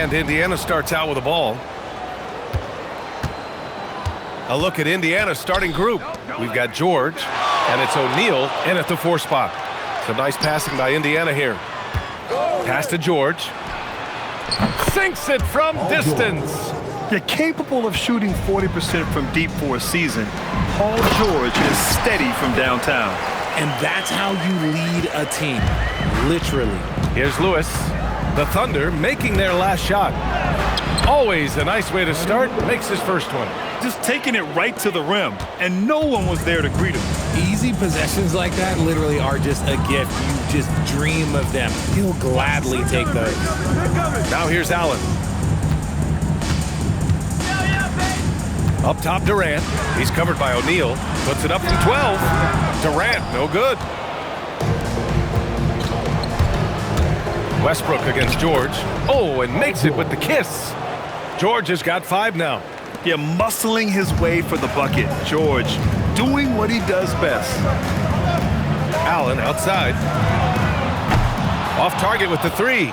And Indiana starts out with the ball. A look at Indiana's starting group. We've got George, and it's O'Neal in at the 4 spot. Some nice passing by Indiana here. Pass to George. Sinks it from distance. They're capable of shooting 40% from deep for a season. Paul George is steady from downtown. And that's how you lead a team, literally. Here's Lewis. The Thunder making their last shot. Always a nice way to start. Makes his first one. Just taking it right to the rim, and no one was there to greet him. Easy possessions like that literally are just a gift. You just dream of them. He'll gladly take those. Now here's Allen. Up top, Durant. He's covered by O'Neal. Puts it up from 12. Durant, no good. Westbrook against George. Oh, and makes it with the kiss. George has got 5 now. Yeah, muscling his way for the bucket. George doing what he does best. Allen outside. Off target with the 3.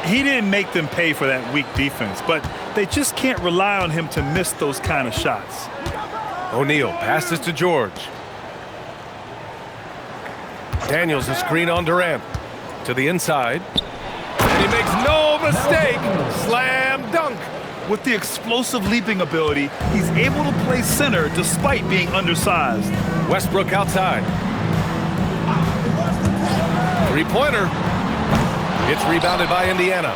He didn't make them pay for that weak defense, but they just can't rely on him to miss those kind of shots. O'Neal passes to George. Daniels a screen on Durant. To the inside. And he makes no mistake. Slam dunk. With the explosive leaping ability, he's able to play center despite being undersized. Westbrook outside. 3-pointer. It's rebounded by Indiana.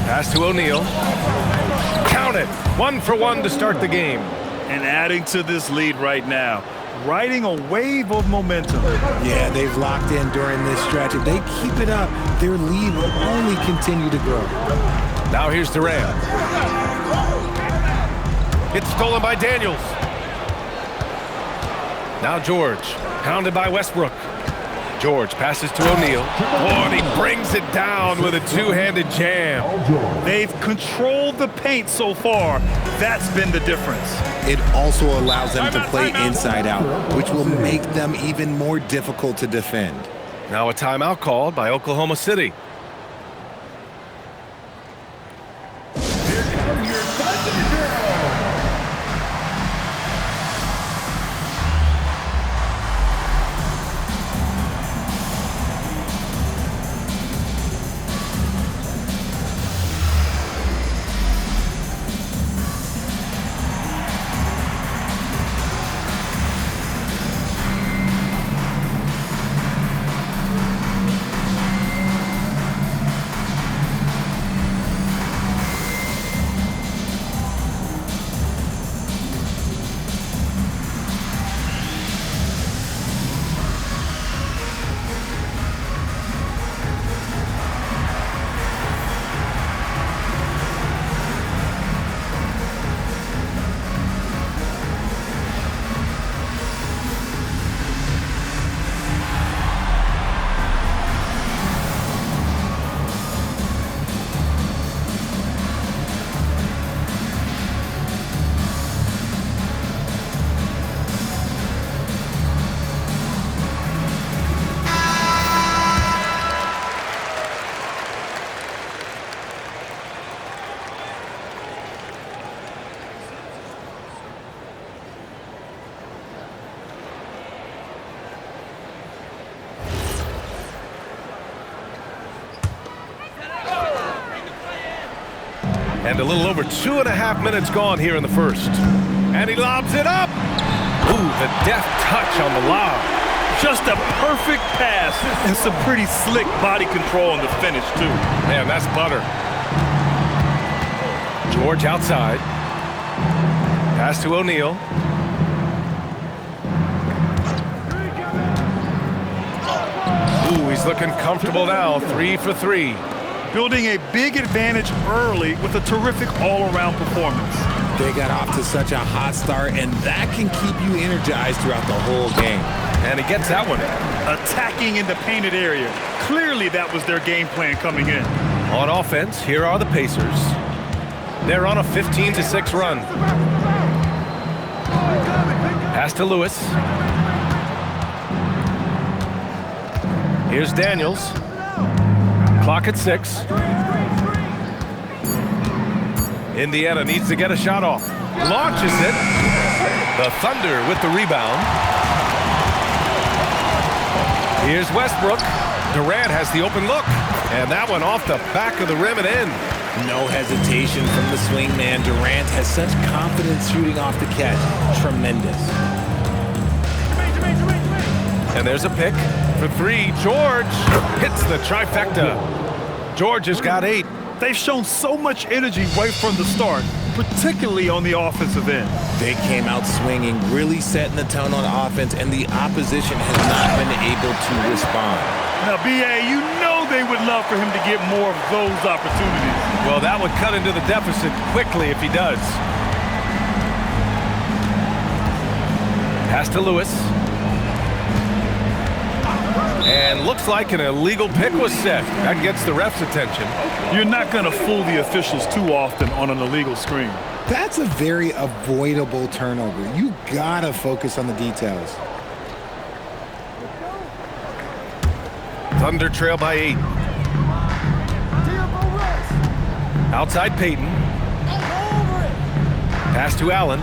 Pass to O'Neal. Count it. 1 for 1 to start the game. And adding to this lead right now, riding a wave of momentum. Yeah, they've locked in during this stretch. If they keep it up, their lead will only continue to grow. Now here's Durant. It's stolen by Daniels. Now George, pounded by Westbrook. George passes to O'Neal. Oh, and he brings it down with a 2-handed jam. They've controlled the paint so far. That's been the difference. It also allows them to play inside out, which will make them even more difficult to defend. Now a timeout called by Oklahoma City. And a little over 2.5 minutes gone here in the first. And he lobs it up. Ooh, the deft touch on the lob. Just a perfect pass and some pretty slick body control on the finish, too. Man, that's butter. George outside. Pass to O'Neal. Ooh, he's looking comfortable now. 3 for 3. Building a big advantage early with a terrific all-around performance. They got off to such a hot start, and that can keep you energized throughout the whole game. And he gets that one. Attacking in the painted area. Clearly that was their game plan coming in. On offense, here are the Pacers. They're on a 15-6 run. Pass to Lewis. Here's Daniels. Clock at 6. Indiana needs to get a shot off. Launches it. The Thunder with the rebound. Here's Westbrook. Durant has the open look. And that one off the back of the rim and in. No hesitation from the swing man. Durant has such confidence shooting off the catch. Tremendous. And there's a pick for three. George hits the trifecta. George has got 8. They've shown so much energy right from the start, particularly on the offensive end. They came out swinging, really setting the tone on offense, and the opposition has not been able to respond. Now, B.A., you know they would love for him to get more of those opportunities. Well, that would cut into the deficit quickly if he does. Pass to Lewis. And looks like an illegal pick was set. That gets the ref's attention. You're not going to fool the officials too often on an illegal screen. That's a very avoidable turnover. You gotta focus on the details. Thunder trail by 8. Outside Payton. Pass to Allen.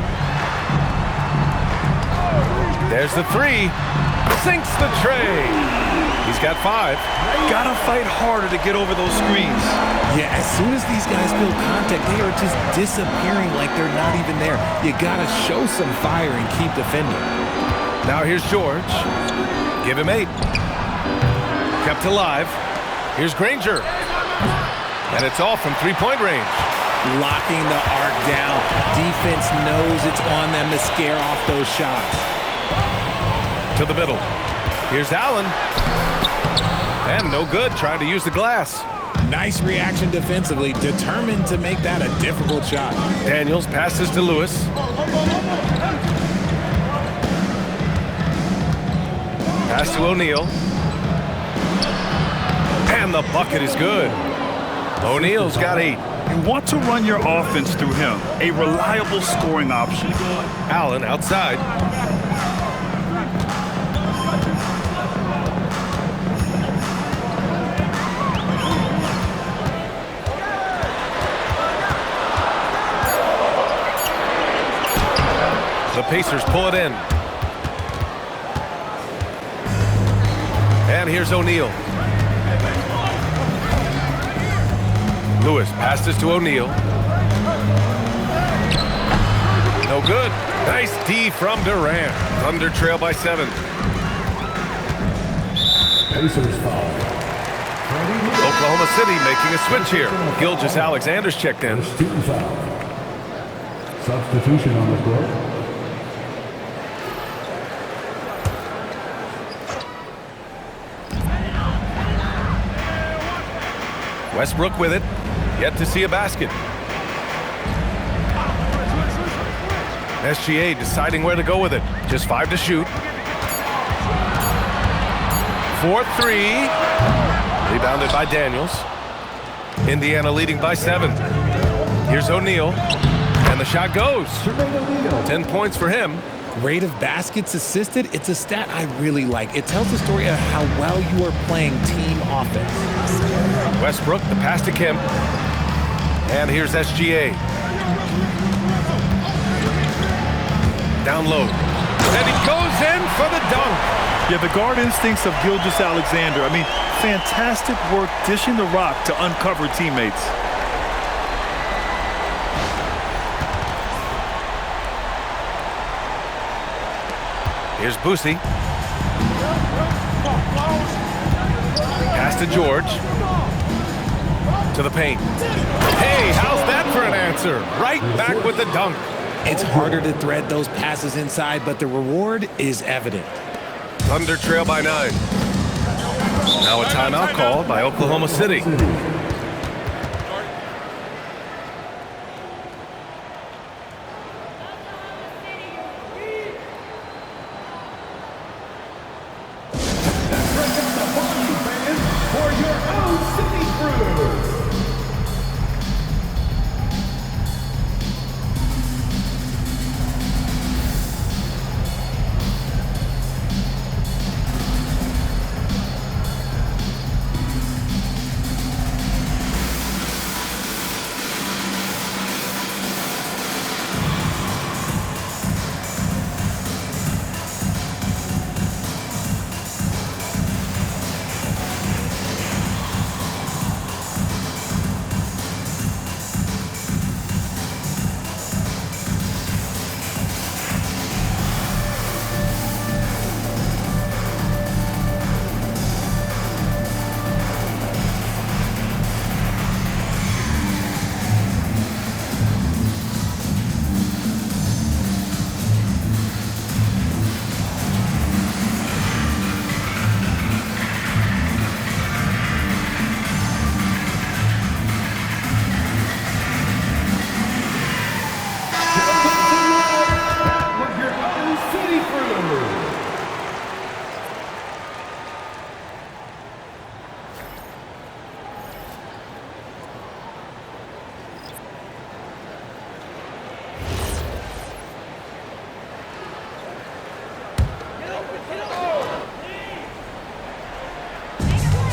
There's the 3. Sinks the tray. He's got 5. Gotta fight harder to get over those screens. Yeah, as soon as these guys feel contact, they are just disappearing like they're not even there. You gotta show some fire and keep defending. Now here's George. Give him 8. Kept alive. Here's Granger. And it's off from three-point range. Locking the arc down. Defense knows it's on them to scare off those shots. To the middle. Here's Allen. And no good, trying to use the glass. Nice reaction defensively, determined to make that a difficult shot. Daniels passes to Lewis. Pass to O'Neal. And the bucket is good. O'Neal's got 8. You want to run your offense through him, a reliable scoring option. Allen outside. The Pacers pull it in. And here's O'Neal. Lewis passes to O'Neal. No good. Nice D from Durant. Thunder trail by 7. Pacers foul. Oklahoma City making a switch here. Gilgeous-Alexander's checked in. Student foul. Substitution on the court. Westbrook with it. Yet to see a basket. SGA deciding where to go with it. Just 5 to shoot. 4-3. Rebounded by Daniels. Indiana leading by 7. Here's O'Neal. And the shot goes. 10 points for him. Rate of baskets assisted, it's a stat I really like. It tells the story of how well you are playing team offense. Westbrook, the pass to Kemp. And here's SGA. Down low. And he goes in for the dunk. Yeah, the guard instincts of Gilgeous-Alexander. I mean, fantastic work dishing the rock to uncover teammates. Here's Boosie. Pass to George. To the paint. Hey, how's that for an answer? Right back with the dunk. It's harder to thread those passes inside, but the reward is evident. Thunder trail by 9. Now a timeout called by Oklahoma City.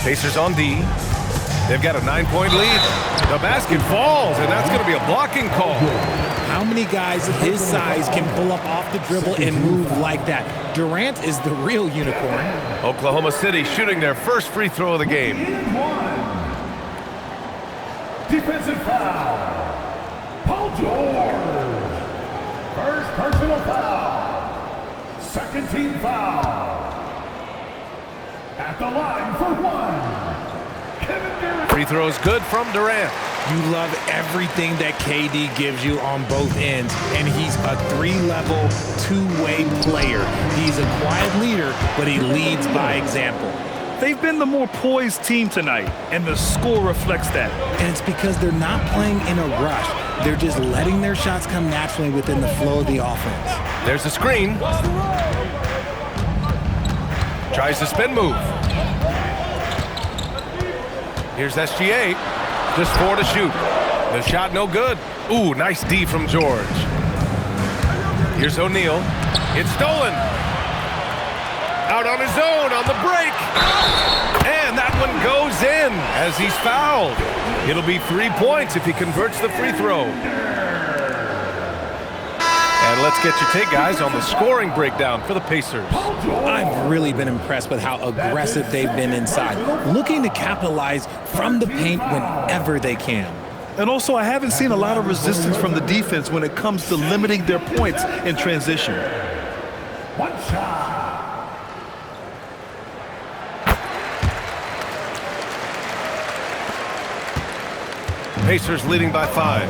Pacers on D. They've got a 9-point lead. The basket falls, and that's going to be a blocking call. How many guys his size can pull up off the dribble and move like that? Durant is the real unicorn. Oklahoma City shooting their first free throw of the game. Defensive foul. Paul George. First personal foul. Second team foul. At the line for one. Kevin Durant. Free throw is good from Durant. You love everything that KD gives you on both ends, and he's a three-level, two-way player. He's a quiet leader, but he leads by example. They've been the more poised team tonight, and the score reflects that. And it's because they're not playing in a rush. They're just letting their shots come naturally within the flow of the offense. There's a screen. Tries the spin move. Here's SGA. Just 4 to shoot. The shot no good. Ooh, nice D from George. Here's O'Neal. It's stolen. Out on his own on the break. And that one goes in as he's fouled. It'll be 3 points if he converts the free throw. And let's get your take, guys, on the scoring breakdown for the Pacers. I've really been impressed with how aggressive they've been inside, looking to capitalize from the paint whenever they can. And also, I haven't seen a lot of resistance from the defense when it comes to limiting their points in transition. One shot. Pacers leading by 5.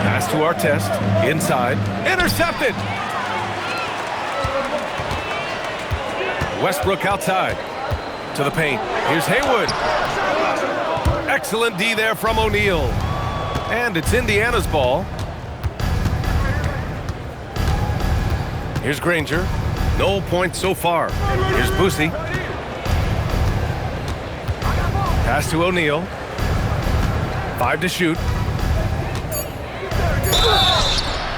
Pass to Artest. Inside. Intercepted. Westbrook outside. To the paint. Here's Haywood. Excellent D there from O'Neal. And it's Indiana's ball. Here's Granger. No points so far. Here's Boosie. Pass to O'Neal. 5 to shoot.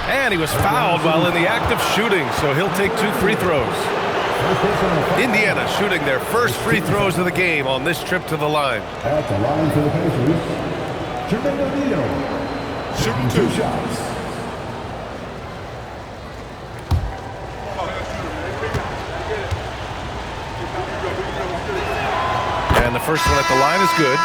And he was fouled while in the act of shooting, so he'll take 2 free throws. Indiana shooting their first free throws of the game on this trip to the line. At the line for the Pacers, Jermaine O'Neal. Shooting 2 shots. And the first one at the line is good.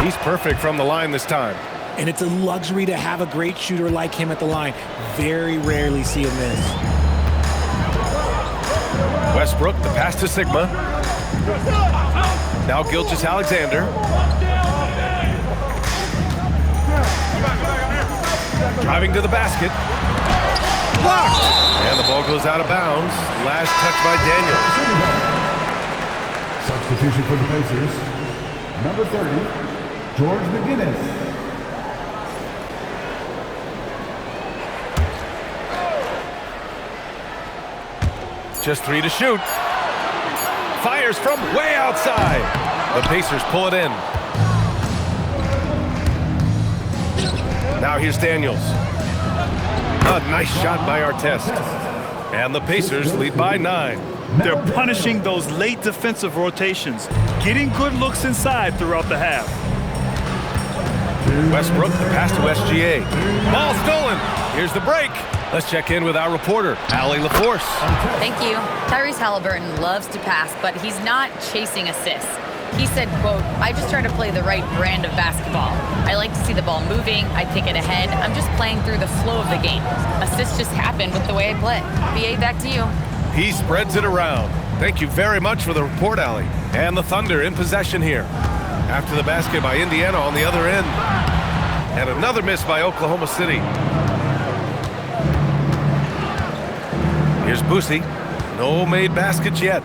He's perfect from the line this time. And it's a luxury to have a great shooter like him at the line. Very rarely see him miss. Westbrook, the pass to Sigma. Now Gilgeous-Alexander. Driving to the basket. Blocked! And the ball goes out of bounds. Last touch by Daniels. Substitution for the Pacers. Number 30. George McGinnis. Just 3 to shoot. Fires from way outside. The Pacers pull it in. Now here's Daniels. A nice shot by Artest. And the Pacers lead by 9. They're punishing those late defensive rotations, getting good looks inside throughout the half. Westbrook, the pass to SGA. Ball stolen. Here's the break. Let's check in with our reporter, Allie LaForce. Thank you. Tyrese Halliburton loves to pass, but he's not chasing assists. He said, quote, "I just try to play the right brand of basketball. I like to see the ball moving. I pick it ahead. I'm just playing through the flow of the game. Assists just happen with the way I play." BA, back to you. He spreads it around. Thank you very much for the report, Allie. And the Thunder in possession here. After the basket by Indiana on the other end. And another miss by Oklahoma City. Here's Boosie. No made baskets yet.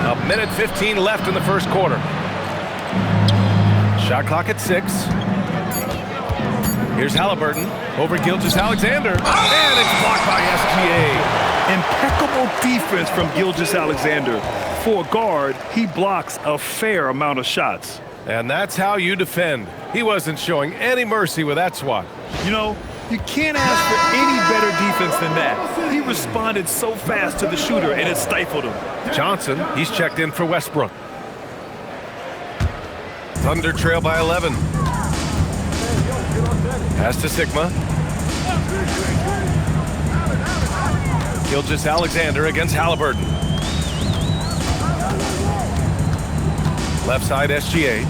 A minute 15 left in the first quarter. Shot clock at 6. Here's Halliburton over Gilgeous-Alexander. And it's blocked by SGA. Impeccable defense from Gilgeous-Alexander. For a guard, he blocks a fair amount of shots. And that's how you defend. He wasn't showing any mercy with that swat. You know, you can't ask for any better defense than that. He responded so fast to the shooter, and it stifled him. Johnson, he's checked in for Westbrook. Thunder trail by 11. Pass to Sigma. Gilgeous-Alexander against Halliburton. Left side SGA.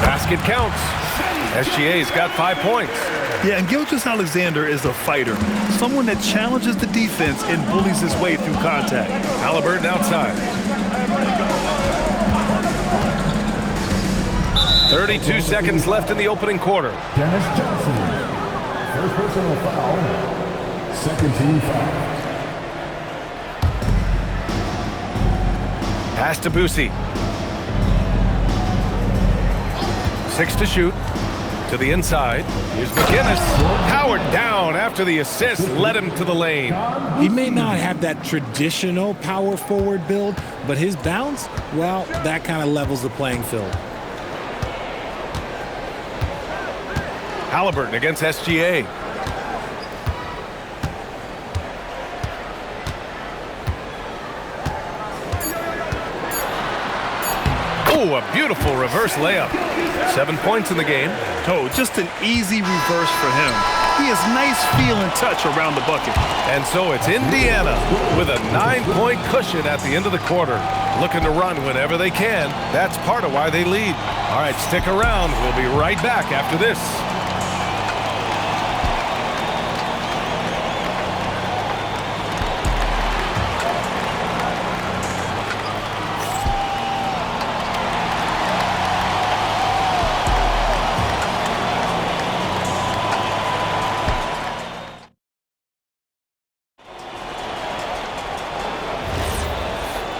Basket counts. SGA's got 5 points. Yeah, and Gilgeous-Alexander is a fighter. Someone that challenges the defense and bullies his way through contact. Halliburton outside. 32 seconds left in the opening quarter. Dennis Johnson. First personal foul. Second team foul. Pass to Boosie. 6 to shoot. To the inside. Here's McGinnis. Powered down after the assist led him to the lane. He may not have that traditional power forward build, but his bounce, well, that kind of levels the playing field. Halliburton against SGA. Oh, a beautiful reverse layup. 7 points in the game. Oh, just an easy reverse for him. He has nice feel and touch around the bucket. And so it's Indiana with a 9-point cushion at the end of the quarter. Looking to run whenever they can. That's part of why they lead. All right, stick around. We'll be right back after this.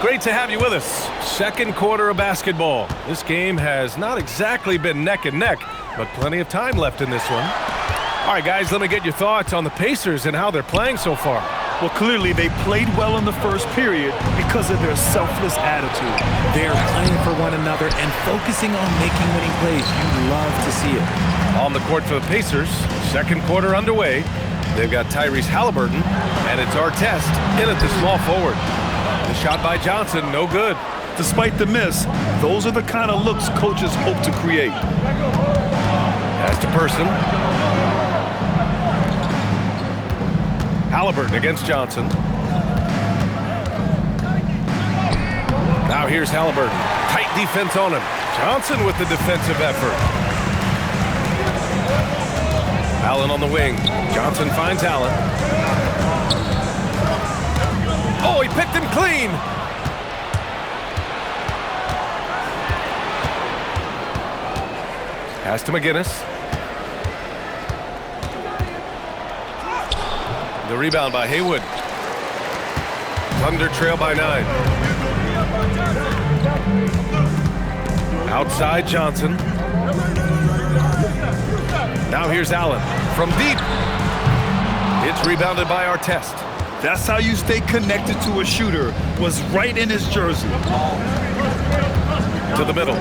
Great to have you with us. Second quarter of basketball. This game has not exactly been neck and neck, but plenty of time left in this one. All right, guys, let me get your thoughts on the Pacers and how they're playing so far. Well, clearly they played well in the first period because of their selfless attitude. They're playing for one another and focusing on making winning plays. You love to see it. On the court for the Pacers, second quarter underway. They've got Tyrese Halliburton, and it's Artest in at the small forward. The shot by Johnson, no good. Despite the miss, those are the kind of looks coaches hope to create. Pass to Person. Halliburton against Johnson. Now here's Halliburton. Tight defense on him. Johnson with the defensive effort. Allen on the wing. Johnson finds Allen. Oh, he picked him clean. Pass to McGinnis. The rebound by Haywood. Thunder trail by 9. Outside Johnson. Now here's Allen from deep. It's rebounded by Artest. That's how you stay connected to a shooter, was right in his jersey. To the middle.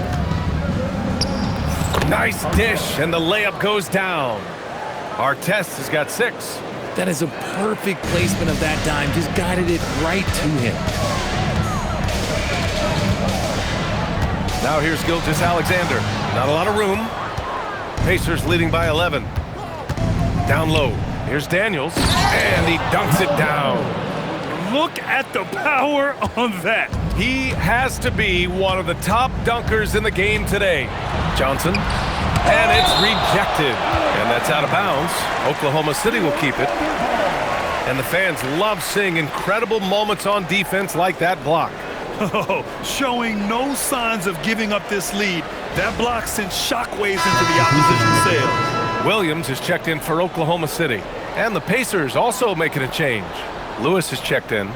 Nice dish, and the layup goes down. Artest has got 6. That is a perfect placement of that dime. Just guided it right to him. Now here's Gilgeous-Alexander. Not a lot of room. Pacers leading by 11. Down low. Here's Daniels, and he dunks it down. Look at the power on that. He has to be one of the top dunkers in the game today. Johnson, and it's rejected. And that's out of bounds. Oklahoma City will keep it. And the fans love seeing incredible moments on defense like that block. Oh, showing no signs of giving up this lead. That block sent shockwaves into the opposition's sails. Williams is checked in for Oklahoma City. And the Pacers also making a change. Lewis is checked in.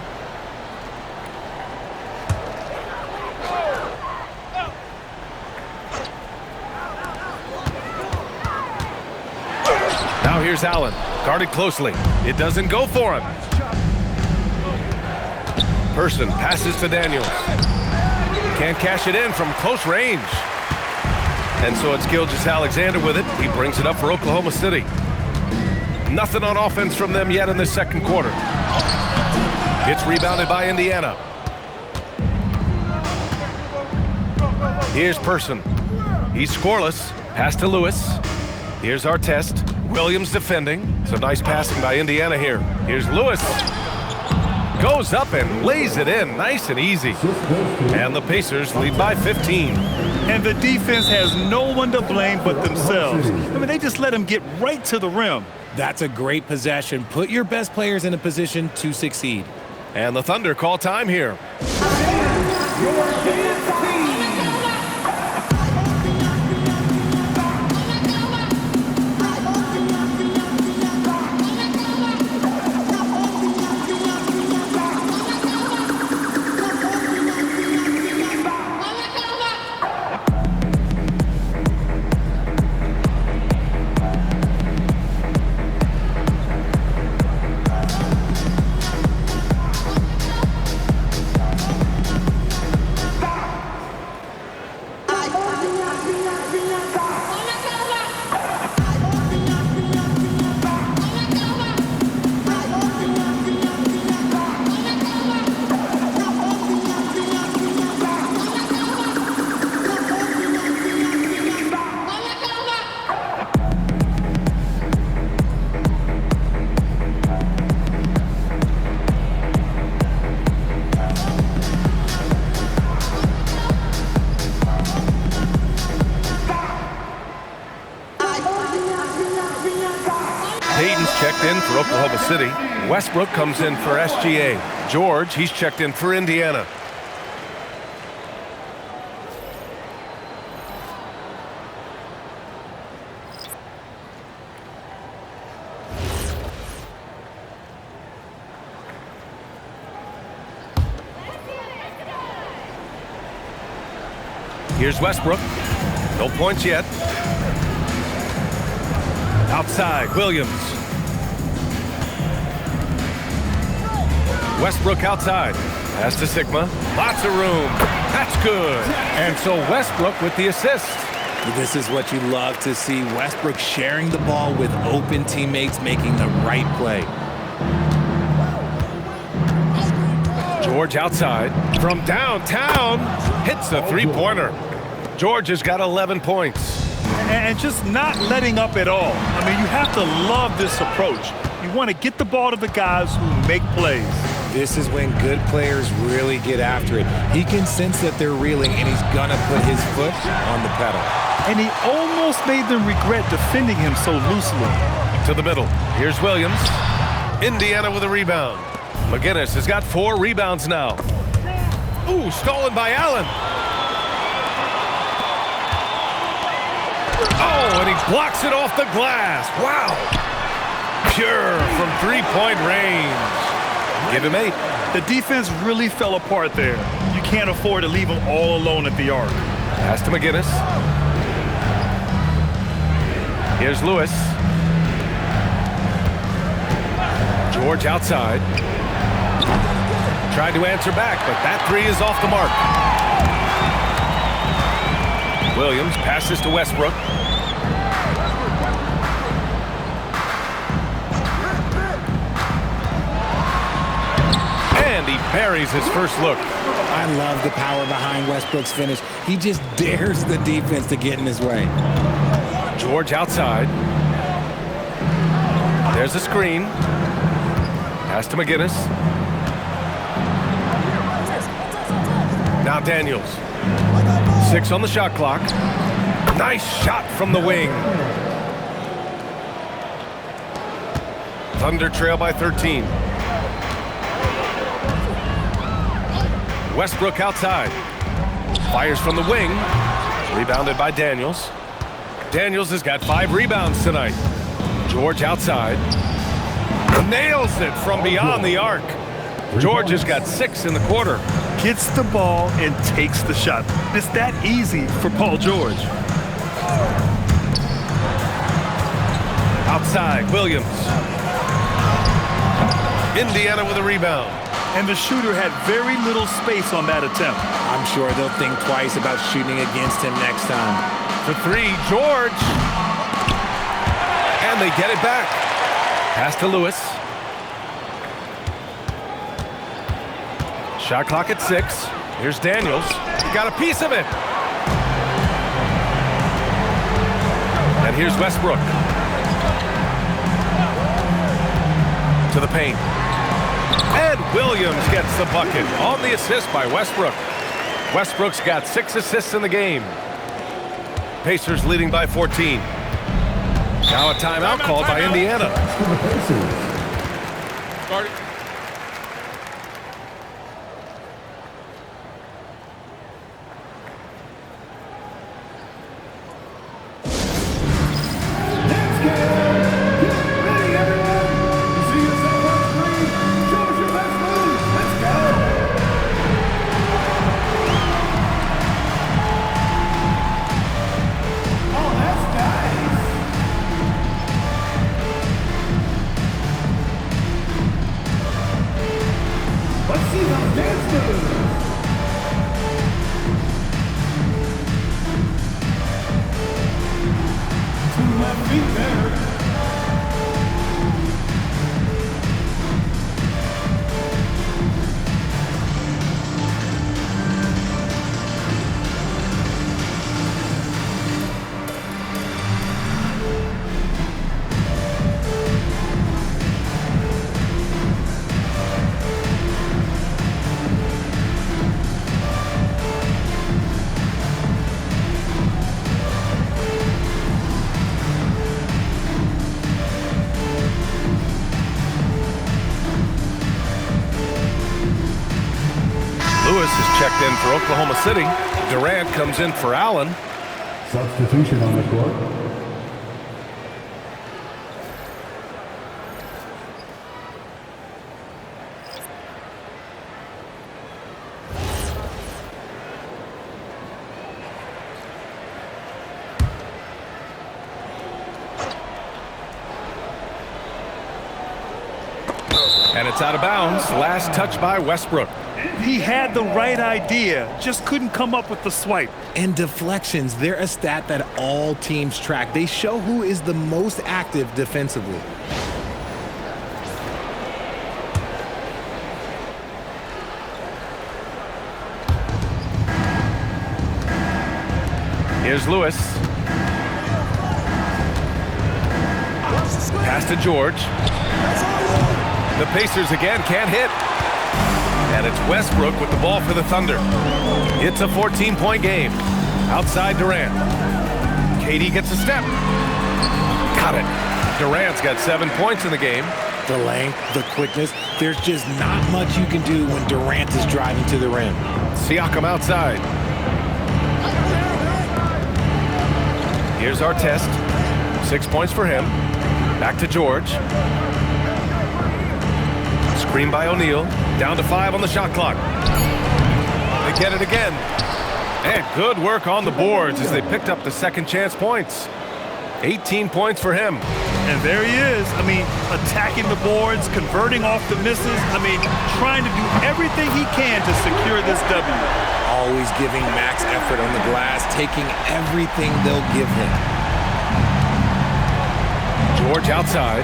Now here's Allen, guarded closely. It doesn't go for him. Person passes to Daniels. Can't cash it in from close range. And so it's Gilgeous-Alexander with it. He brings it up for Oklahoma City. Nothing on offense from them yet in the second quarter. It's rebounded by Indiana. Here's Person. He's scoreless. Pass to Lewis. Here's Artest. Williams defending. So nice passing by Indiana here. Here's Lewis. Goes up and lays it in. Nice and easy. And the Pacers lead by 15. And the defense has no one to blame but themselves. I mean, they just let him get right to the rim. That's a great possession. Put your best players in a position to succeed. And the Thunder call time here. Checked in for Oklahoma City. Westbrook comes in for SGA. George, he's checked in for Indiana. Here's Westbrook. No points yet. Outside, Williams. Westbrook outside. Pass to Sigma. Lots of room. That's good. And so Westbrook with the assist. This is what you love to see. Westbrook sharing the ball with open teammates, making the right play. George outside. From downtown. Hits a three-pointer. George has got 11 points. And just not letting up at all. I mean, you have to love this approach. You want to get the ball to the guys who make plays. This is when good players really get after it. He can sense that they're reeling, and he's going to put his foot on the pedal. And he almost made them regret defending him so loosely. To the middle. Here's Williams. Indiana with a rebound. McGinnis has got 4 rebounds now. Ooh, stolen by Allen. Oh, and he blocks it off the glass. Wow. Pure from three-point range. Give him 8. The defense really fell apart there. You can't afford to leave them all alone at the arc. Pass to McGinnis. Here's Lewis. George outside. Tried to answer back, but that 3 is off the mark. Williams passes to Westbrook. And he buries his first look. I love the power behind Westbrook's finish. He just dares the defense to get in his way. George outside. There's a screen. Pass to McGinnis. Now Daniels. 6 on the shot clock. Nice shot from the wing. Thunder trail by 13. Westbrook outside. Fires from the wing. Rebounded by Daniels. Daniels has got 5 rebounds tonight. George outside. Nails it from beyond the arc. George has got 6 in the quarter. Gets the ball and takes the shot. It's that easy for Paul George. Outside, Williams. Indiana with a rebound. And the shooter had very little space on that attempt. I'm sure they'll think twice about shooting against him next time. For three, George. And they get it back. Pass to Lewis. Shot clock at 6. Here's Daniels. He got a piece of it. And here's Westbrook. To the paint. And Williams gets the bucket on the assist by Westbrook. Westbrook's got 6 assists in the game. Pacers leading by 14. Now a timeout called by Indiana. For the Pacers. Let's go! Get ready, everyone! You see yourself on screen? Show us your best move! Let's go! Oh, that's nice! Let's see those dance moves! Two left feet there. Lewis is checked in for Oklahoma City. Durant comes in for Allen. Substitution on the court. And it's out of bounds. Last touch by Westbrook. He had the right idea, just couldn't come up with the swipe. And deflections, they're a stat that all teams track. They show who is the most active defensively. Here's Lewis. Pass to George. The Pacers again can't hit. And it's Westbrook with the ball for the Thunder. It's a 14-point game. Outside Durant. KD gets a step. Got it. Durant's got 7 points in the game. The length, the quickness, there's just not much you can do when Durant is driving to the rim. Siakam outside. Here's our test. 6 points for him. Back to George. Screen by O'Neal. Down to 5 on the shot clock. They get it again. And good work on the boards as they picked up the second chance points. 18 points for him. And there he is. I mean, attacking the boards, converting off the misses. I mean, trying to do everything he can to secure this W. Always giving max effort on the glass, taking everything they'll give him. George outside.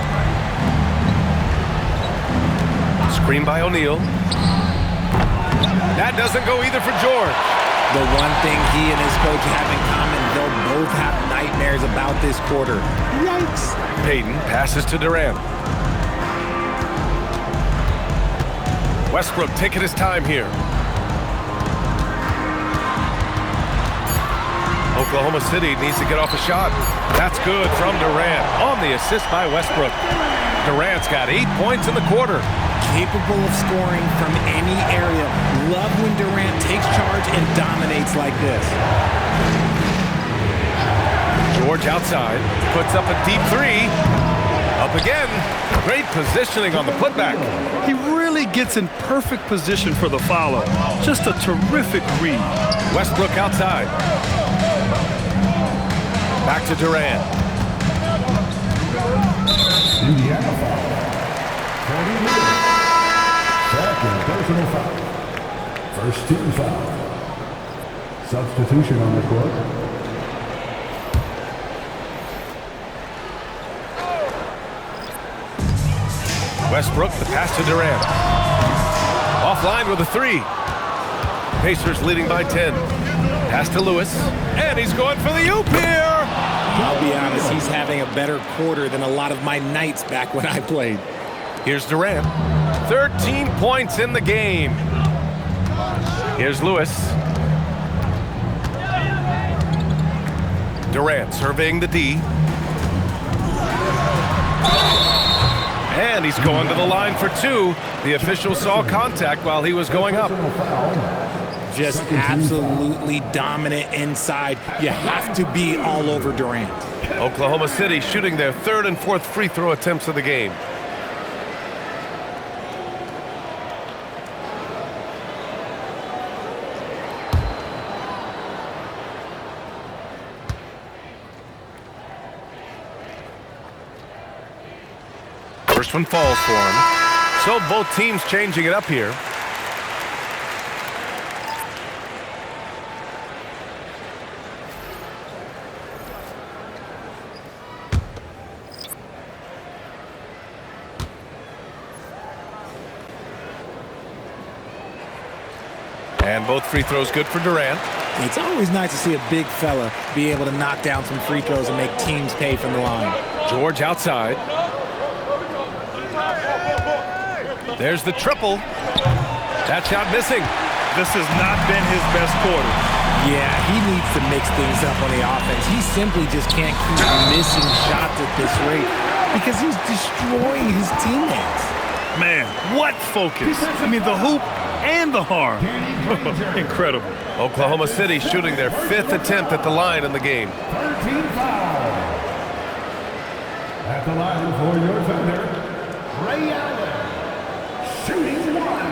Screen by O'Neal. That doesn't go either for George. The one thing he and his coach have in common, they'll both have nightmares about this quarter. Yikes. Payton passes to Durant. Westbrook taking his time here. Oklahoma City needs to get off a shot. That's good from Durant on the assist by Westbrook. Durant's got 8 points in the quarter. Capable of scoring from any area. Love when Durant takes charge and dominates like this. George outside, puts up a deep 3. Up again. Great positioning on the putback. He really gets in perfect position for the follow. Just a terrific read. Westbrook outside. Back to Durant. Indiana foul. Cody Lewis. Second personal foul. First team foul. Substitution on the court. Westbrook, the pass to Durant. Offline with a three. Pacers leading by 10. Pass to Lewis, and he's going for the oop here. I'll be honest, he's having a better quarter than a lot of my nights back when I played. Here's Durant. 13 points in the game. Here's Lewis. Durant surveying the D. And he's going to the line for two. The official saw contact while he was going up. Just absolutely dominant inside. You have to be all over Durant. Oklahoma City shooting their third and fourth free throw attempts of the game. First one falls for him. So both teams changing it up here. And both free throws good for Durant. It's always nice to see a big fella be able to knock down some free throws and make teams pay from the line. George outside. There's the triple. That shot missing. This has not been his best quarter. Yeah, he needs to mix things up on the offense. He simply just can't keep missing shots at this rate because he's destroying his teammates. Man, what focus. I mean, the hoop and the harm. Incredible. Oklahoma City shooting their fifth attempt at the line in the game. 13 foul. At the line for your defender, Ray Allen. Shooting one.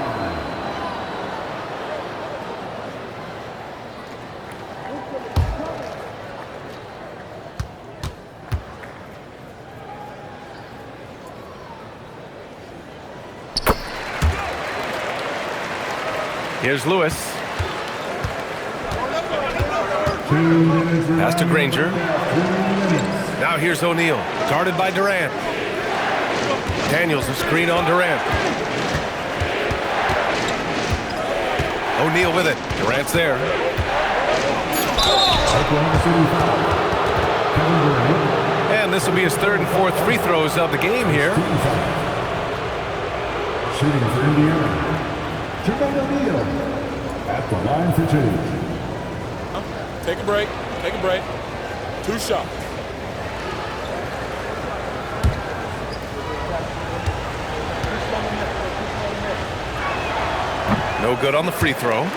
Here's Lewis. Pass to Granger. Now here's O'Neal, guarded by Durant. Daniels a screen on Durant. O'Neal with it. Durant's there. And this will be his third and fourth free throws of the game here. Shooting for Indiana. Jermaine O'Neal at the line for two. Take a break. Take a break. Two shots. No good on the free throw.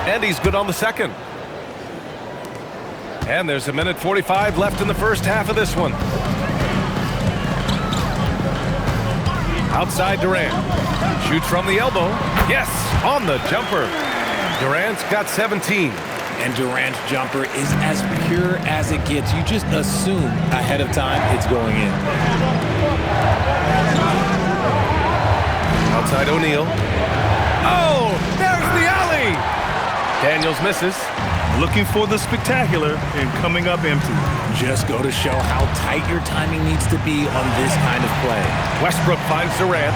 And he's good on the second. And there's a minute 45 left in the first half of this one. Outside Durant. Shoots from the elbow. Yes, on the jumper. Durant's got 17. And Durant's jumper is as pure as it gets. You just assume ahead of time it's going in. Outside O'Neal. Oh, there's the alley. Daniels misses. Looking for the spectacular and coming up empty. Just go to show how tight your timing needs to be on this kind of play. Westbrook finds Durant.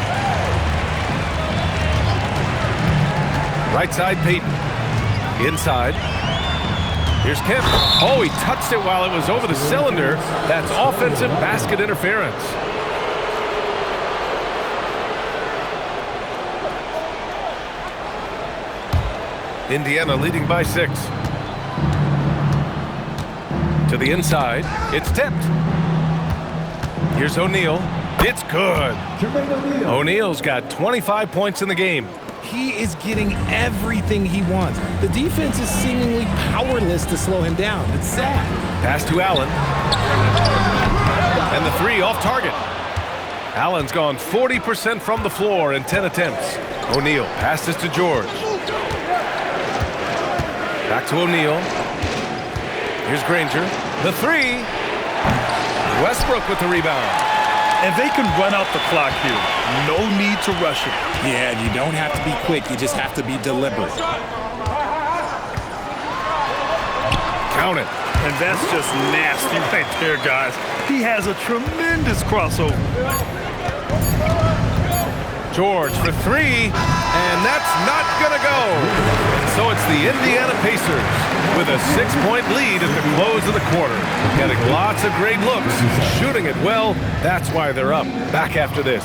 Right side, Payton. Inside. Here's Kemp. Oh, he touched it while it was over the cylinder. That's offensive basket interference. Indiana leading by 6. To the inside. It's tipped. Here's O'Neal. It's good. O'Neal's got 25 points in the game. He is getting everything he wants. The defense is seemingly powerless to slow him down. It's sad. Pass to Allen. And the three off target. Allen's gone 40% from the floor in 10 attempts. O'Neal passes to George. Back to O'Neal. Here's Granger. The three. Westbrook with the rebound. And they can run out the clock here. No need to rush it. Yeah, you don't have to be quick. You just have to be deliberate. Count it. And that's just nasty right there, guys. He has a tremendous crossover. George for three, and that's not gonna go. So it's the Indiana Pacers with a 6-point lead at the close of the quarter. Getting lots of great looks, shooting it well. That's why they're up. Back after this.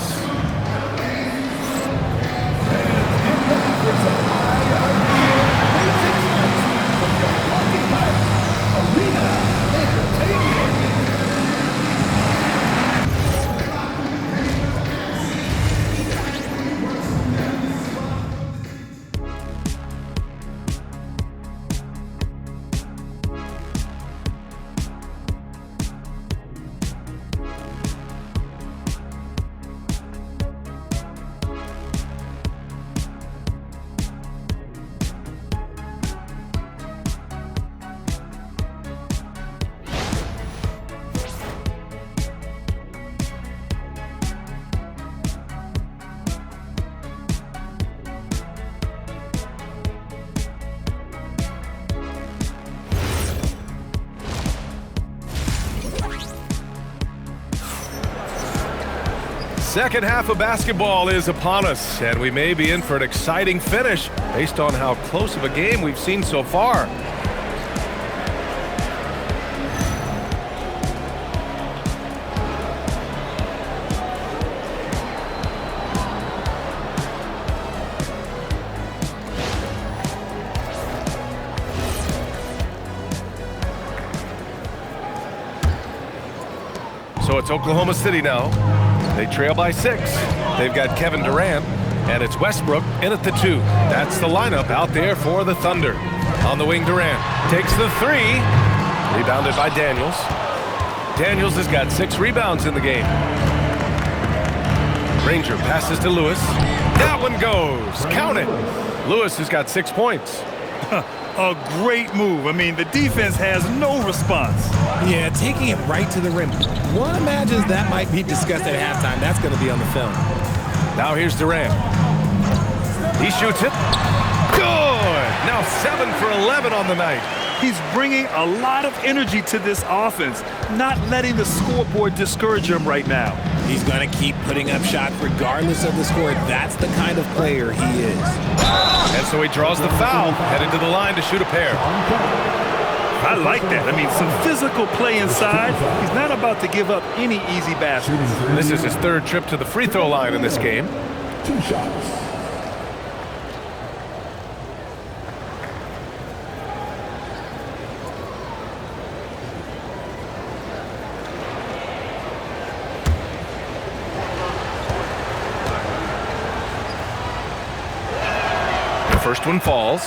Second half of basketball is upon us, and we may be in for an exciting finish based on how close of a game we've seen so far. So it's Oklahoma City now. They trail by 6. They've got Kevin Durant, and it's Westbrook in at the 2. That's the lineup out there for the Thunder. On the wing, Durant takes the 3. Rebounded by Daniels. Daniels has got 6 rebounds in the game. Granger passes to Lewis. That one goes. Count it. Lewis has got 6 points. A great move. I mean, the defense has no response. Yeah, taking it right to the rim. One imagines that might be discussed at halftime. That's going to be on the film. Now here's Durant. He shoots it. Good! Now 7 for 11 on the night. He's bringing a lot of energy to this offense, not letting the scoreboard discourage him right now. He's going to keep putting up shots regardless of the score. That's the kind of player he is. And so he draws the foul, headed to the line to shoot a pair. I like that. I mean, some physical play inside. He's not about to give up any easy baskets. This is his 3rd trip to the free throw line in this game. 2 shots. First one falls.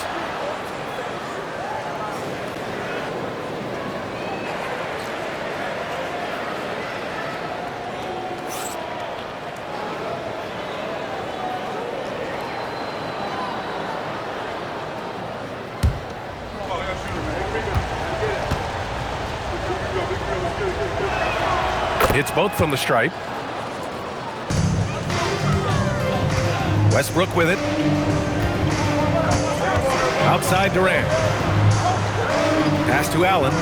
Hits both from the stripe. Westbrook with it. Outside Durant. Pass to Allen.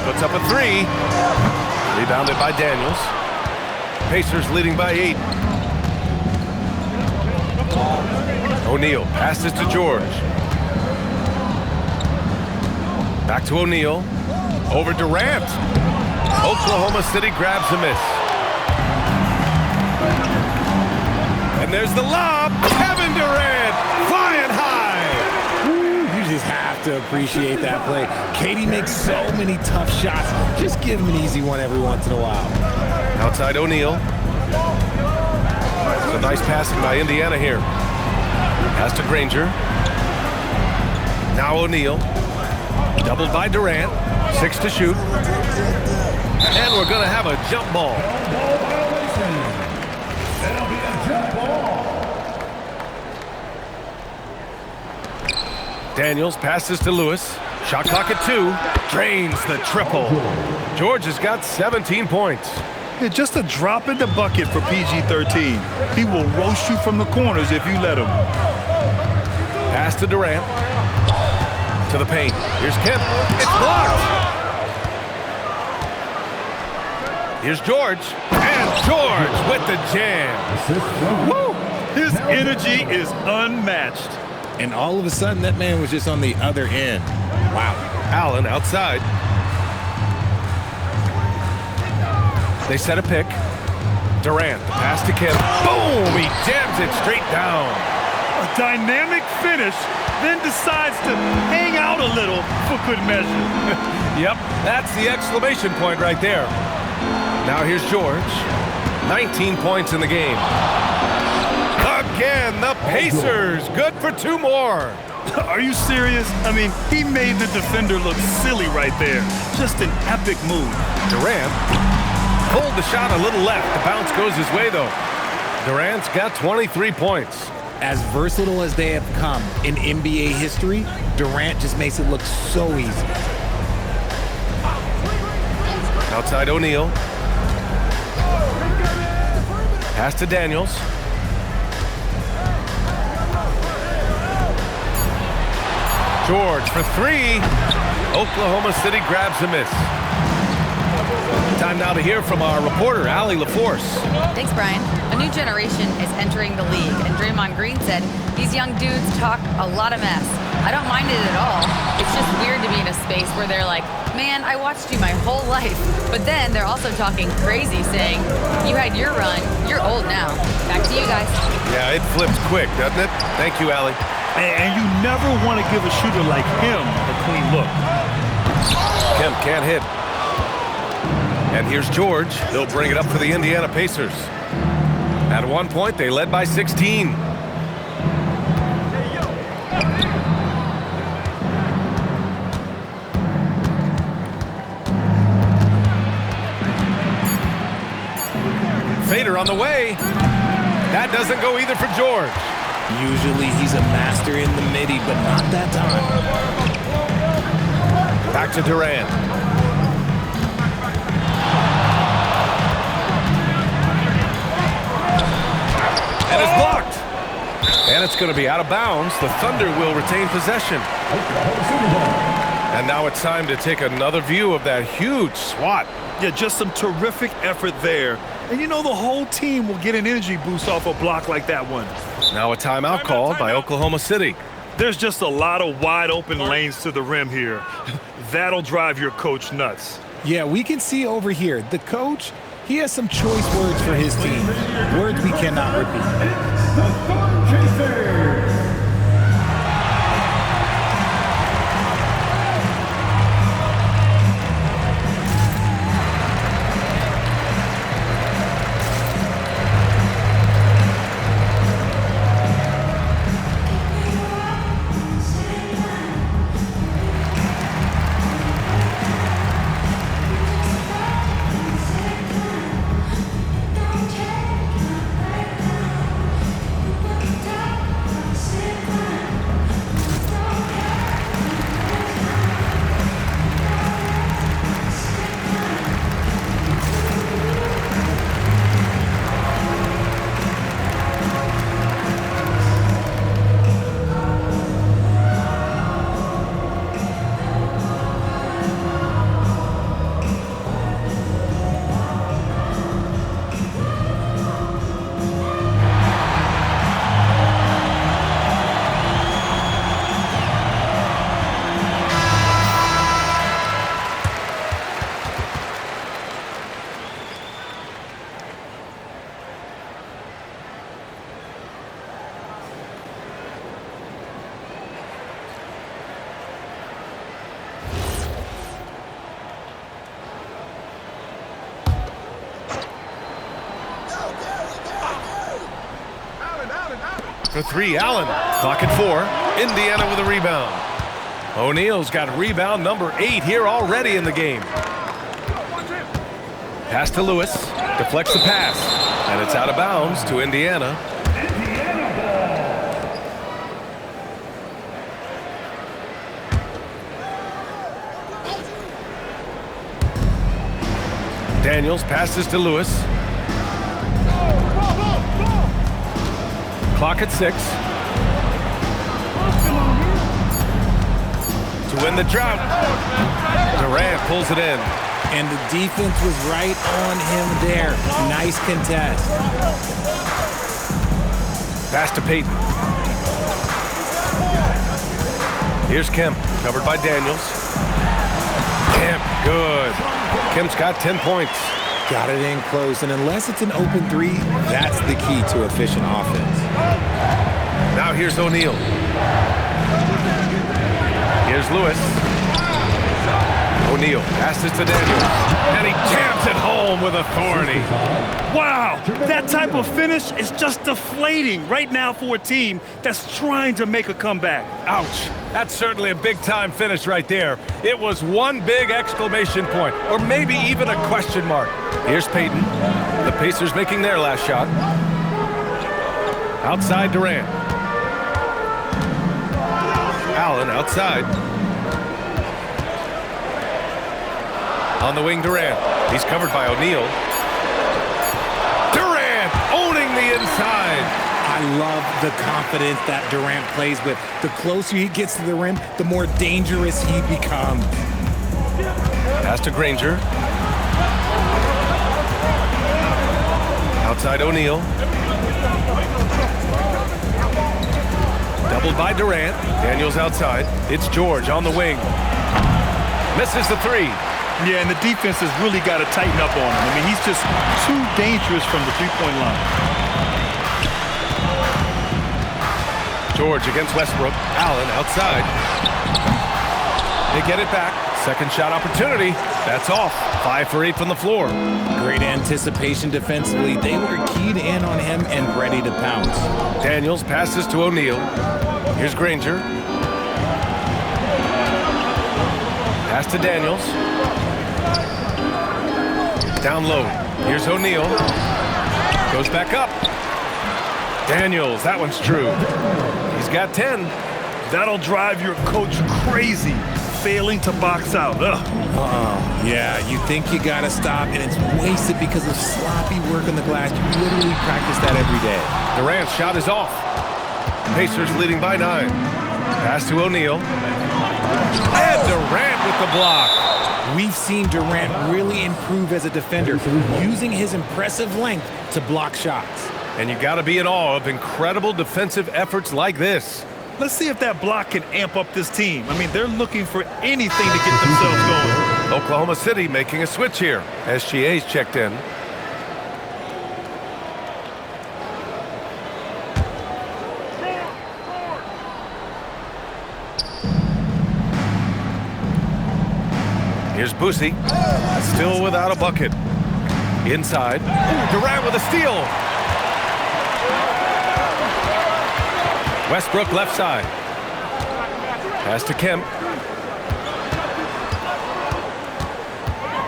Puts up a 3. Rebounded by Daniels. Pacers leading by 8. O'Neal passes to George. Back to O'Neal. Over Durant. Oklahoma City grabs a miss. And there's the lob. Kevin Durant flying high. You just have to appreciate that play. KD makes so many tough shots. Just give him an easy one every once in a while. Outside O'Neal. So nice passing by Indiana here. Pass to Granger. Now O'Neal. Doubled by Durant. 6 to shoot. And we're going to have a jump ball. Ball violation. That'll be a jump ball. Daniels passes to Lewis. Shot clock at 2. Drains the triple. George has got 17 points. Yeah, just a drop in the bucket for PG-13. He will roast you from the corners if you let him. Pass to Durant. To the paint. Here's Kemp. It's blocked. Here's George. And George with the jam. Woo! His energy is unmatched. And all of a sudden, that man was just on the other end. Wow. Allen outside. They set a pick. Durant, pass to Kemp. Boom! He jams it straight down. A dynamic finish, then decides to hang out a little for good measure. Yep, that's the exclamation point right there. Now here's George. 19 points in the game. Again, the Pacers. Good for 2 more. Are you serious? I mean, he made the defender look silly right there. Just an epic move. Durant pulled the shot a little left. The bounce goes his way, though. Durant's got 23 points. As versatile as they have come in NBA history, Durant just makes it look so easy. Outside O'Neal. Pass to Daniels. George for 3. Oklahoma City grabs a miss. Time now to hear from our reporter, Allie LaForce. Thanks, Brian. A new generation is entering the league, and Draymond Green said these young dudes talk a lot of mess. I don't mind it at all. It's just weird to be in a space where they're like, man, I watched you my whole life. But then they're also talking crazy, saying, you had your run, you're old now. Back to you guys. Yeah, it flips quick, doesn't it? Thank you, Allie. And you never want to give a shooter like him a clean look. Kemp can't hit. And here's George. He'll bring it up for the Indiana Pacers. At one point, they led by 16. Fader on the way. That doesn't go either for George. Usually he's a master in the midi, but not that time. Back to Durant. And it's blocked. And it's going to be out of bounds. The Thunder will retain possession. And now it's time to take another view of that huge swat. Yeah, just some terrific effort there. And you know the whole team will get an energy boost off a block like that one. Now a timeout called by Oklahoma City. There's just a lot of wide open lanes to the rim here. That'll drive your coach nuts. Yeah, we can see over here, the coach, he has some choice words for his team. Words we cannot repeat. The Storm Chasers. For three, Allen. Clock at 4. Indiana with a rebound. O'Neal's got rebound number 8 here already in the game. Pass to Lewis. Deflects the pass. And it's out of bounds to Indiana. Daniels passes to Lewis. Clock at 6. To win the drought. Durant pulls it in. And the defense was right on him there. Nice contest. Pass to Payton. Here's Kemp, covered by Daniels. Kemp, good. Kemp's got 10 points. Got it in close, and unless it's an open 3, that's the key to efficient offense. Now here's O'Neal. Here's Lewis. O'Neal passes to Daniels, and he jams it home with authority. Wow, that type of finish is just deflating right now for a team that's trying to make a comeback. Ouch. That's certainly a big-time finish right there. It was one big exclamation point, or maybe even a question mark. Here's Payton. The Pacers making their last shot. Outside Durant. Allen outside. On the wing, Durant. He's covered by O'Neal. Durant owning the inside. I love the confidence that Durant plays with. The closer he gets to the rim, the more dangerous he becomes. Pass to Granger. Outside O'Neal. Doubled by Durant. Daniels outside. It's George on the wing. Misses the 3. Yeah, and the defense has really got to tighten up on him. I mean, he's just too dangerous from the three-point line. George against Westbrook. Allen outside. They get it back. Second shot opportunity. That's off. 5 for 8 from the floor. Great anticipation defensively. They were keyed in on him and ready to pounce. Daniels passes to O'Neal. Here's Granger. Pass to Daniels. Down low. Here's O'Neal. Goes back up. Daniels, that one's true. He's got 10. That'll drive your coach crazy, failing to box out. Yeah, you think you got to stop, and it's wasted because of sloppy work on the glass. You literally practice that every day. Durant's shot is off. Pacers leading by 9. Pass to O'Neal. And Durant with the block. We've seen Durant really improve as a defender, using his impressive length to block shots. And you got to be in awe of incredible defensive efforts like this. Let's see if that block can amp up this team. I mean, they're looking for anything to get themselves going. Oklahoma City making a switch here. SGA's checked in. Here's Boosie, still without a bucket. Inside, Durant with a steal. Westbrook left side. Pass to Kemp.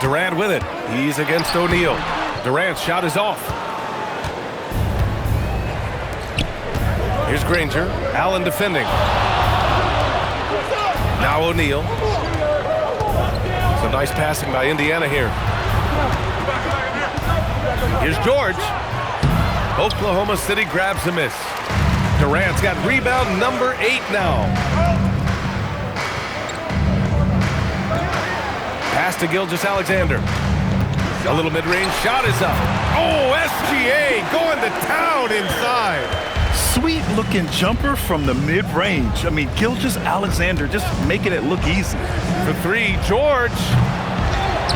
Durant with it. He's against O'Neal. Durant's shot is off. Here's Granger. Allen defending. Now O'Neal. Some nice passing by Indiana here. Here's George. Oklahoma City grabs a miss. Durant's got rebound number 8 now. Pass to Gilgeous-Alexander. A little mid-range shot is up. Oh, SGA going to town inside. Sweet-looking jumper from the mid-range. I mean, Gilgeous-Alexander just making it look easy. For 3, George.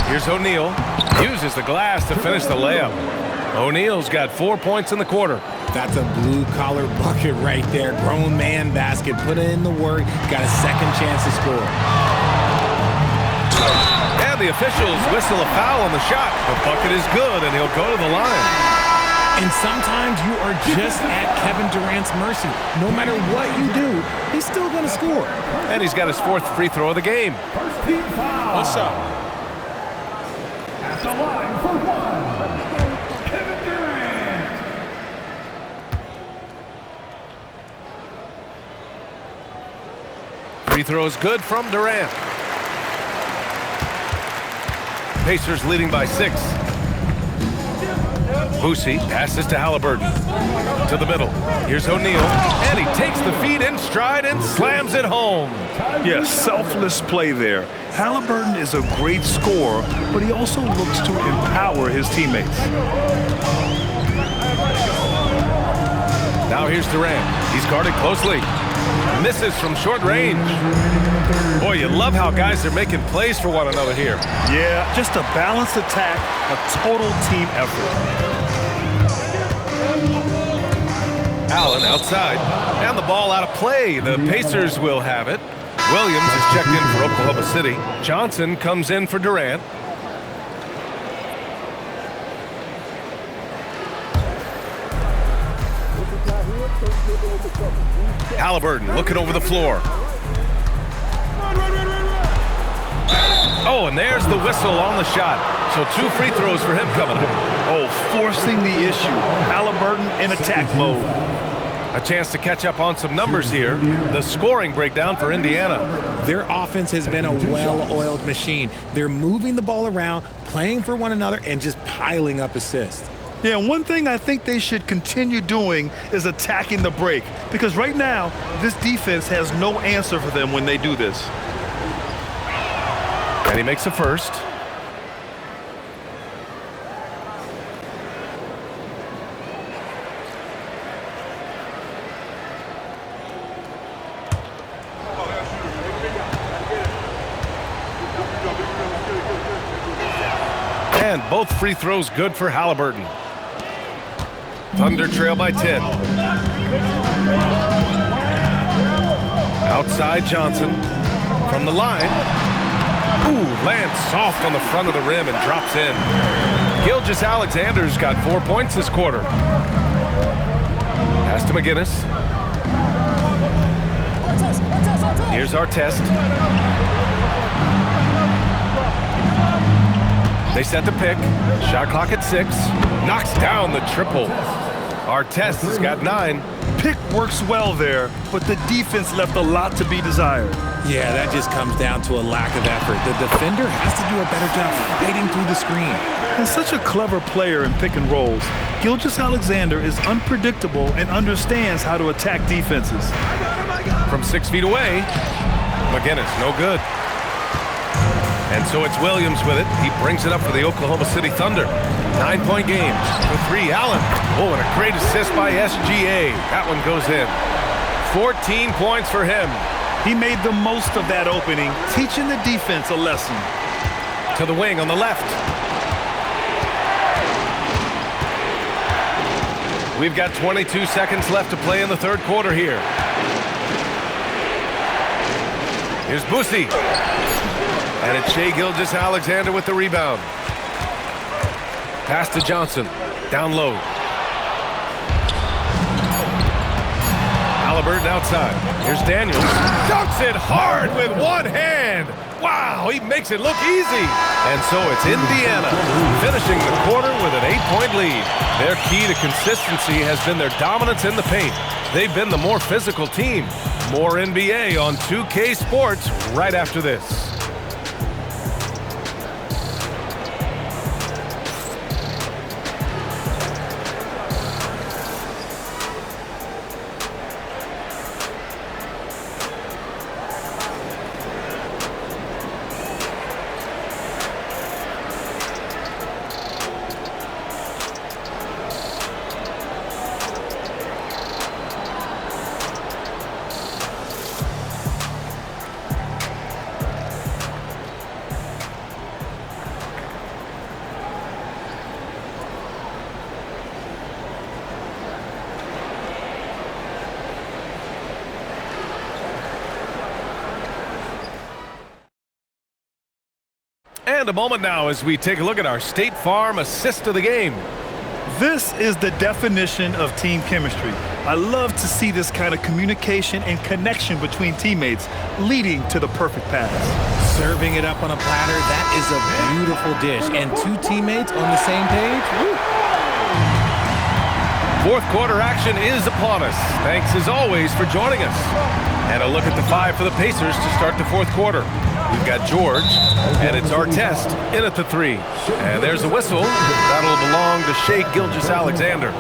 Here's O'Neal. Uses the glass to finish the layup. O'Neal's got 4 points in the quarter. That's a blue-collar bucket right there. Grown man basket. Put in the work. Got a second chance to score. And the officials whistle a foul on the shot. The bucket is good, and he'll go to the line. And sometimes you are just at Kevin Durant's mercy. No matter what you do, he's still going to score. And he's got his 4th free throw of the game. First team foul. One shot. At the line for one, Kevin Durant. Free throw is good from Durant. Pacers leading by 6. Boosie passes to Halliburton. To the middle. Here's O'Neal. And he takes the feed in stride and slams it home. Yes, selfless play there. Halliburton is a great scorer, but he also looks to empower his teammates. Now here's Durant. He's guarded closely. Misses from short range. Boy, you love how guys are making plays for one another here. Yeah, just a balanced attack, a total team effort. Allen outside. And the ball out of play. The Pacers will have it. Williams is checked in for Oklahoma City. Johnson comes in for Durant. Halliburton looking over the floor. Oh, and there's the whistle on the shot. So 2 free throws for him coming up. Oh, forcing the issue. Halliburton in attack mode. A chance to catch up on some numbers here. The scoring breakdown for Indiana. Their offense has been a well-oiled machine. They're moving the ball around, playing for one another, and just piling up assists. Yeah, one thing I think they should continue doing is attacking the break. Because right now, this defense has no answer for them when they do this. And he makes a first. And both free throws good for Halliburton. Thunder trail by 10. Outside Johnson from the line. Ooh, lands soft on the front of the rim and drops in. Gilgeous-Alexander's got 4 points this quarter. Pass to McGinnis. Here's our test. They set the pick. Shot clock at 6. Knocks down the triple. Artest has got 9. Pick works well there, but the defense left a lot to be desired. Yeah, that just comes down to a lack of effort. The defender has to do a better job fighting through the screen. And such a clever player in pick and rolls. Gilgeous-Alexander is unpredictable and understands how to attack defenses. From 6 feet away, McGinnis, no good. And so it's Williams with it. He brings it up for the Oklahoma City Thunder. 9-point game for 3. Allen. Oh, and a great assist by SGA. That one goes in. 14 points for him. He made the most of that opening, teaching the defense a lesson. To the wing on the left. We've got 22 seconds left to play in the 3rd quarter here. Here's Boosie. And it's Shai Gilgeous-Alexander with the rebound. Pass to Johnson. Down low. Halliburton outside. Here's Daniels. Dunks it hard with one hand. Wow, he makes it look easy. And so it's Indiana finishing the quarter with an 8-point lead. Their key to consistency has been their dominance in the paint. They've been the more physical team. More NBA on 2K Sports right after this. And a moment now as we take a look at our State Farm assist of the game. This is the definition of team chemistry. I love to see this kind of communication and connection between teammates leading to the perfect pass. Serving it up on a platter, that is a beautiful dish. And two teammates on the same page. Woo. Fourth quarter action is upon us. Thanks as always for joining us. And a look at the five for the Pacers to start the fourth quarter. We've got George, and it's Artest in at the 3. And there's a whistle. That'll belong to Shai Gilgeous-Alexander.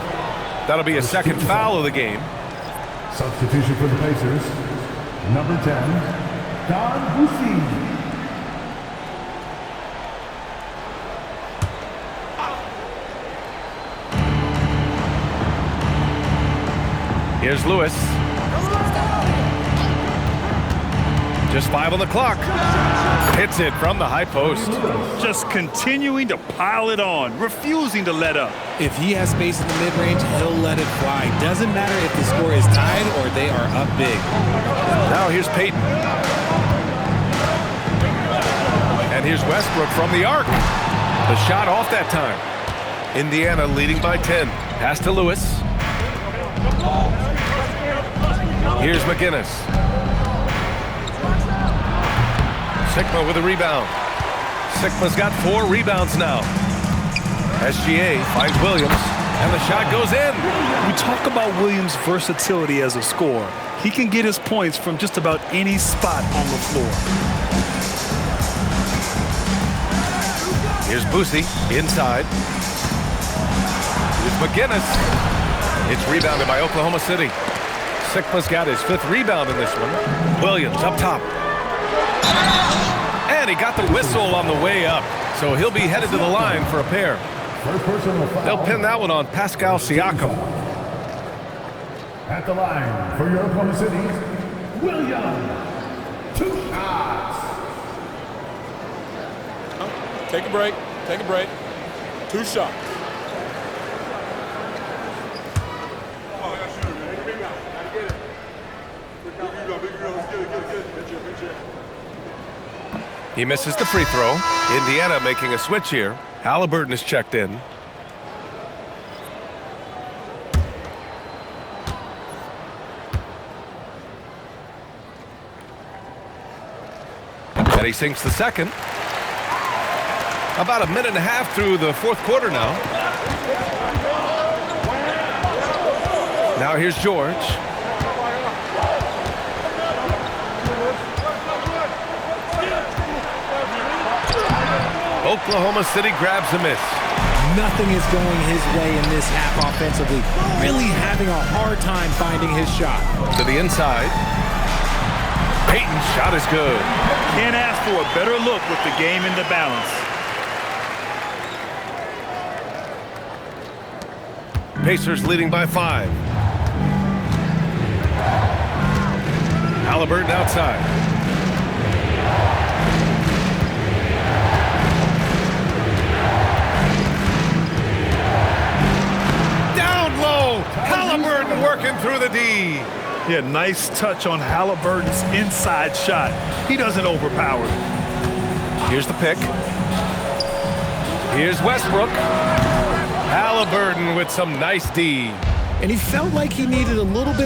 That'll be a second foul of the game. Substitution for the Pacers. Number 10, Don Boucy. Here's Lewis. Just 5 on the clock. Hits it from the high post. Just continuing to pile it on, refusing to let up. If he has space in the mid-range, he'll let it fly. Doesn't matter if the score is tied or they are up big. Now here's Payton. And here's Westbrook from the arc. The shot off that time. Indiana leading by 10. Pass to Lewis. Here's McGinnis. Sikma with a rebound. Sikma's got 4 rebounds now. SGA finds Williams, and the shot goes in. We talk about Williams' versatility as a scorer. He can get his points from just about any spot on the floor. Here's Boucy inside. Here's McGinnis. It's rebounded by Oklahoma City. Sikma's got his 5th rebound in this one. Williams up top. And he got the whistle on the way up. So he'll be headed to the line for a pair. First personal foul. They'll pin that one on Pascal Siakam. At the line for your Oklahoma City, Williams. 2 shots. Take a break. Take a break. 2 shots. He misses the free throw. Indiana making a switch here. Halliburton is checked in. And he sinks the second. About a minute and a half through the fourth quarter now. Now here's George. Oklahoma City grabs a miss. Nothing is going his way in this half offensively. Really having a hard time finding his shot. To the inside. Payton's shot is good. Can't ask for a better look with the game in the balance. Pacers leading by 5. Halliburton outside. Down low. Halliburton working through the D. Yeah, nice touch on Halliburton's inside shot. He doesn't overpower. Here's the pick. Here's Westbrook. Halliburton with some nice D. And he felt like he needed a little bit